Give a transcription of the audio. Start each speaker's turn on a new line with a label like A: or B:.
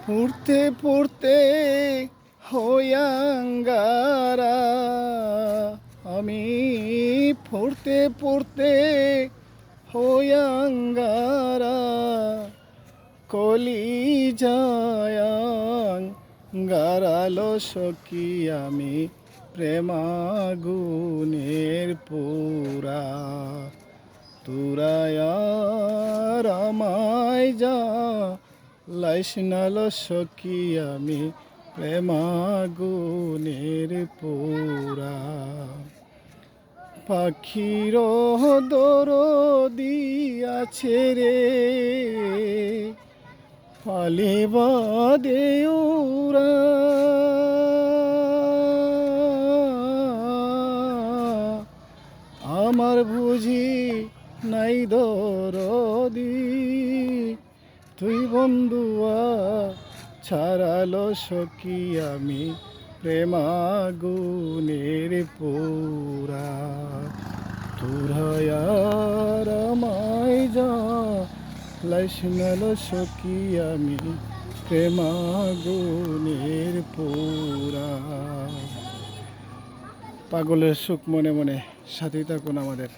A: পড়তে পড়তে হইয়াঙ্গারা, আমি পড়তে পড়তে হইয়াঙ্গারা, কলি গারালো সখী আমি প্রেমাগুনের পুরা, তুরায়ার আমায় যা লাইসনালো সখী আমি প্রেমাগুনের পুরা। পাখির দরদি আছে রে, পালিবা দেউরা, আমার বুঝি নাই দরদি, তুই বন্ধুয়া ছাড়ালো সখী আমি প্রেমাগুনের পুরা, তুরায়ার আমায় যা লাইসনালো সখী আমি প্রেমাগুনের পুরা। পাগলের সুখ মনে মনে, সাথেই থাকুন আমাদের।